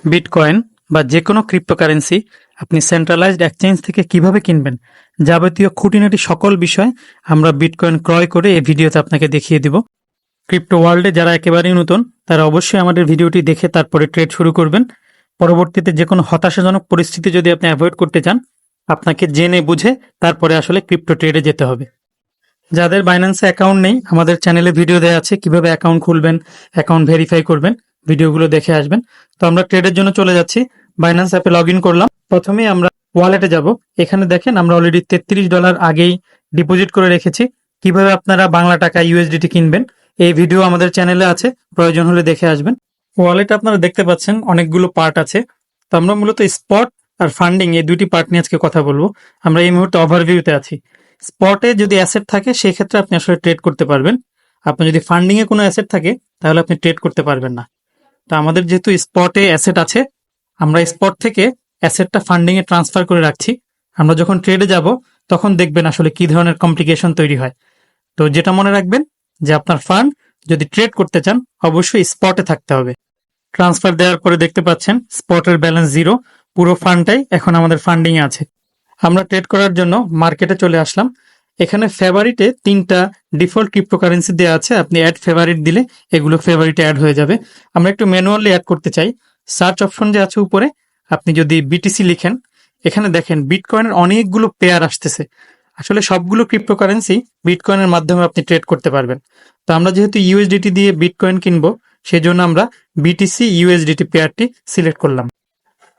Bitcoin বা যে কোনো ক্রিপ্টোকারেন্সি আপনি সেন্ট্রালাইজড এক্সচেঞ্জ থেকে কিভাবে কিনবেন যাবতীয় খুঁটিনাটি সকল বিষয় আমরা বিটকয়েন ক্রয় করে এই ভিডিওতে আপনাকে দেখিয়ে দিব। ক্রিপ্টো ওয়ার্ল্ডে যারা একেবারেই নতুন তারা অবশ্যই আমাদের ভিডিওটি দেখে তারপরে ট্রেড শুরু করবেন। পরবর্তীতে যে কোনো হতাশাজনক পরিস্থিতি যদি আপনি অ্যাভয়েড করতে চান, আপনাকে জেনে বুঝে তারপরে আসলে ক্রিপ্টো ট্রেডে যেতে হবে। যাদের বাইন্যান্সে অ্যাকাউন্ট নেই, আমাদের চ্যানেলে ভিডিও দেওয়া আছে কিভাবে অ্যাকাউন্ট খুলবেন, অ্যাকাউন্ট ভেরিফাই করবেন, ভিডিওগুলো দেখে আসবেন। তো আমরা ট্রেডের জন্য চলে যাচ্ছি। বাইন্যান্স অ্যাপে লগ ইন করলাম। প্রথমেই আমরা ওয়ালেটে যাব। এখানে দেখেন আমরা অলরেডি $33 আগেই ডিপোজিট করে রেখেছি। কিভাবে আপনারা বাংলা টাকা ইউএসডিটি কিনবেন এই ভিডিও আমাদের চ্যানেলে আছে, প্রয়োজন হলে দেখে আসবেন। ওয়ালেটে আপনারা দেখতে পাচ্ছেন অনেকগুলো পার্ট আছে। তো আমরা মূলত স্পট আর ফান্ডিং এই দুইটি পার্ট নিয়ে আজকে কথা বলবো। আমরা এই মুহূর্তে ওভারভিউতে আছি। স্পটে যদি অ্যাসেট থাকে সেই ক্ষেত্রে আপনি আসলে ট্রেড করতে পারবেন। আপনার যদি ফান্ডিং এ কোনো অ্যাসেট থাকে তাহলে আপনি ট্রেড করতে পারবেন না। তো আমাদের যেহেতু স্পটে অ্যাসেট আছে, আমরা স্পট থেকে অ্যাসেটটা ফান্ডিং এ ট্রান্সফার করে রাখছি। আমরা যখন ট্রেডে যাব তখন দেখবেন আসলে কি ধরনের কমপ্লিকেশন তৈরি হয়। তো যেটা মনে রাখবেন যে আপনার ফান্ড যদি ট্রেড করতে চান অবশ্যই স্পটে থাকতে হবে। ট্রান্সফার দেওয়ার পরে দেখতে পাচ্ছেন স্পটের ব্যালেন্স 0, পুরো ফান্ডটাই এখন আমাদের ফান্ডিং এ আছে। আমরা ট্রেড করার জন্য মার্কেটে চলে আসলাম। এখানে ফেভারিটে 3টা ডিফল্ট ক্রিপ্টোকারেন্সি দেওয়া আছে। আপনি অ্যাড ফেভারিট দিলে এগুলো ফেভারিটে অ্যাড হয়ে যাবে। আমরা একটু ম্যানুয়ালি অ্যাড করতে চাই। সার্চ অপশন যে আছে উপরে, আপনি যদি বিটিসি লিখেন, এখানে দেখেন বিটকয়েনের অনেকগুলো পেয়ার আসতেছে। আসলে সবগুলো ক্রিপ্টোকারেন্সি বিটকয়েনের মাধ্যমে আপনি ট্রেড করতে পারবেন। তো আমরা যেহেতু ইউএসডিটি দিয়ে বিটকয়েন কিনবো, সেই জন্য আমরা বিটিসি ইউএসডিটি পেয়ারটি সিলেক্ট করলাম।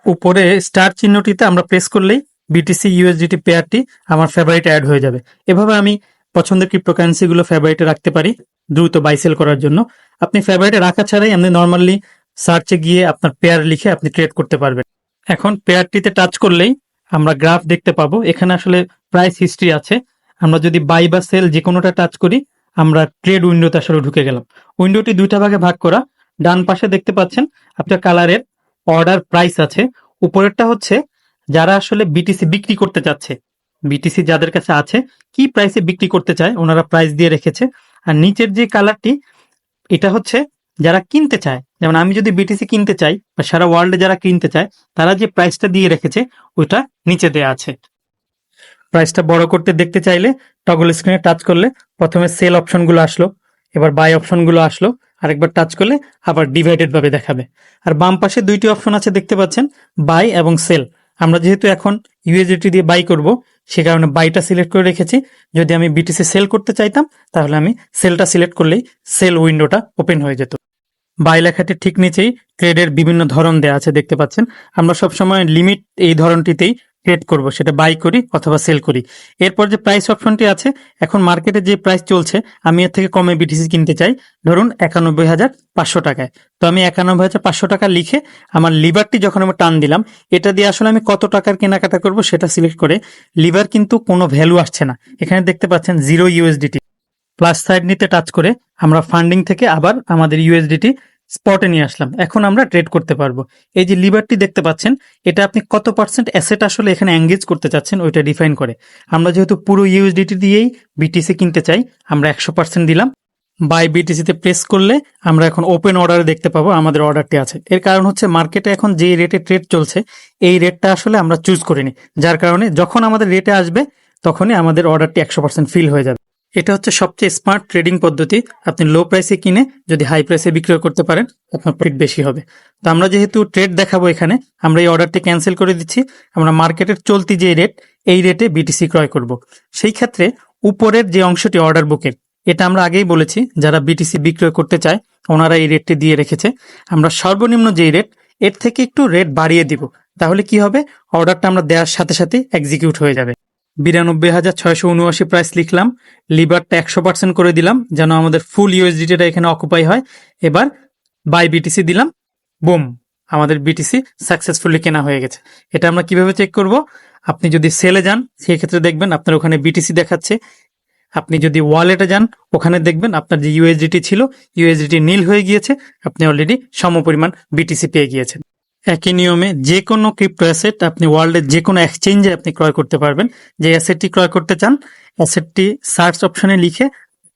উপরে স্টার চিহ্নটিতে আমরা প্রেস করলেই বিটিসি ইউএসডিটি পেয়ারটি আমার ফেভারিটে অ্যাড হয়ে যাবে। এভাবে আমি পছন্দের ক্রিপ্টোকারেন্সিগুলো ফেভারিটে রাখতে পারি দ্রুত বাই সেল করার জন্য। আপনি ফেভারিটে রাখা ছাড়াই আপনি নর্মালি সার্চে গিয়ে আপনার পেয়ার লিখে আপনি ট্রেড করতে পারবেন। এখন পেয়ারটিতে টাচ করলেই আমরা গ্রাফ দেখতে পাবো। এখানে আসলে প্রাইস হিস্ট্রি আছে। আমরা যদি বাই বা সেল যে কোনোটা টাচ করি, আমরা ট্রেড উইন্ডোতে আসলে ঢুকে গেলাম। উইন্ডোটি দুইটা ভাগে ভাগ করা। ডান পাশে দেখতে পাচ্ছেন আপনার কালারের অর্ডার প্রাইস আছে। উপরেরটা হচ্ছে যারা আসলে বিটিসি বিক্রি করতে চাচ্ছে, বিটিসি যাদের কাছে আছে কি প্রাইসে বিক্রি করতে চায় ওনারা প্রাইস দিয়ে রেখেছে। আর নিচের যে কালারটি, এটা হচ্ছে যারা কিনতে চায়। যেমন আমি যদি বিটিসি কিনতে চাই বা সারা ওয়ার্ল্ডে যারা কিনতে চায় তারা যে প্রাইসটা দিয়ে রেখেছে ওইটা নিচে দেয়া আছে। প্রাইসটা বড় করতে দেখতে চাইলে টগল স্ক্রিনে টাচ করলে প্রথমে সেল অপশনগুলো আসলো, এবার বাই অপশনগুলো আসলো, আরেকবার টাচ করলে আবার ডিভাইডেড ভাবে দেখাবে। আর বাম পাশে দুইটি অপশন আছে দেখতে পাচ্ছেন, বাই এবং সেল। আমরা যেহেতু এখন ইউএসডিটি দিয়ে বাই করব, সে কারণে বাইটা সিলেক্ট করে রেখেছি। যদি আমি বিটিসি সেল করতে চাইতাম তাহলে আমি সেলটা সিলেক্ট করলেই সেল উইন্ডোটা ওপেন হয়ে যেত। বাই লেখাটি ঠিক নিচেই ট্রেডের বিভিন্ন ধরন দেওয়া আছে দেখতে পাচ্ছেন। আমরা সবসময় লিমিট এই ধরনটিতেই ট্রেড করব, সেটা বাই করি অথবা সেল করি। এরপর যে প্রাইস অপশনটি আছে, এখন মার্কেটে যে প্রাইস চলছে আমি এর থেকে কমে বিটিসি কিনতে চাই, ধরুন ৯১,৫০০ টাকায়। তো আমি ৯১,৫০০ টাকা লিখে আমার লিভারটি যখন আমি টান দিলাম, এটা দিয়ে আসলে আমি কত টাকার কেনাকাটা করব সেটা সিলেক্ট করে, লিভার কিন্তু কোনো ভ্যালু আসছে না। এখানে দেখতে পাচ্ছেন 0 ইউএসডিটি। প্লাস সাইড নিতে টাচ করে আমরা ফান্ডিং থেকে আবার আমাদের ইউএসডিটি স্পটে নিয়ে আসলাম। এখন আমরা ট্রেড করতে পারবো। এই যে লিভারটি দেখতে পাচ্ছেন, এটা আপনি কত পার্সেন্ট অ্যাসেট আসলে এখানে এঙ্গেজ করতে চাচ্ছেন ওইটা ডিফাইন করে। আমরা যেহেতু পুরো ইউএসডিটি দিয়েই বিটিসি কিনতে চাই, আমরা 100% দিলাম। বাই বিটিসিতে প্রেস করলে আমরা এখন ওপেন অর্ডারে দেখতে পাবো আমাদের অর্ডারটি আছে। এর কারণ হচ্ছে মার্কেটে এখন যে রেটে ট্রেড চলছে এই রেটটা আসলে আমরা চুজ করিনি, যার কারণে যখন আমাদের রেটে আসবে তখনই আমাদের অর্ডারটি 100% ফিল হয়ে যাবে। এটা হচ্ছে সবচেয়ে স্মার্ট ট্রেডিং পদ্ধতি। আপনি লো প্রাইসে কিনে যদি হাই প্রাইসে বিক্রয় করতে পারেন আপনার প্রফিট বেশি হবে। তো আমরা যেহেতু ট্রেড দেখাবো এখানে, আমরা এই অর্ডারটি ক্যান্সেল করে দিচ্ছি। আমরা মার্কেটের চলতি যে রেট এই রেটে বিটিসি ক্রয় করব। সেই ক্ষেত্রে উপরের যে অংশটি অর্ডার বুকের, এটা আমরা আগেই বলেছি যারা বিটিসি বিক্রয় করতে চায় ওনারা এই রেটটি দিয়ে রেখেছে। আমরা সর্বনিম্ন যেই রেট এর থেকে একটু রেট বাড়িয়ে দিব। তাহলে কি হবে, অর্ডারটা আমরা দেওয়ার সাথে সাথে এক্সিকিউট হয়ে যাবে। ৯২,৬৭৯ প্রাইস লিখলাম, লিভারটা 100% করে দিলাম যেন আমাদের ফুল ইউএসডিটা এখানে অকুপাই হয়। এবার বাই বিটিসি দিলাম, বুম, আমাদের বিটিসি সাকসেসফুলি কেনা হয়ে গেছে। এটা আমরা কিভাবে চেক করব? আপনি যদি সেলে যান সেই ক্ষেত্রে দেখবেন আপনার ওখানে বিটিসি দেখাচ্ছে। আপনি যদি ওয়ালেটে যান ওখানে দেখবেন আপনার যে ইউএসডিটি ছিল ইউএসডিটি নীল হয়ে গিয়েছে, আপনি অলরেডি সমপরিমাণ বিটিসি পেয়ে গিয়েছেন। একই নিয়মে যে কোনো ক্রিপ্টো অ্যাসেট আপনি ওয়ার্ল্ডের যে কোনো এক্সচেঞ্জে আপনি ক্রয় করতে পারবেন। যে অ্যাসেটটি ক্রয় করতে চান অ্যাসেটটি সার্চ অপশনে লিখে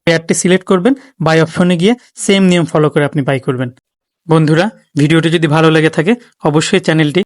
পেয়ারটি সিলেক্ট করবেন, বাই অপশনে গিয়ে সেম নিয়ম ফলো করে আপনি বাই করবেন। বন্ধুরা, ভিডিওটি যদি ভালো লেগে থাকে অবশ্যই চ্যানেলটি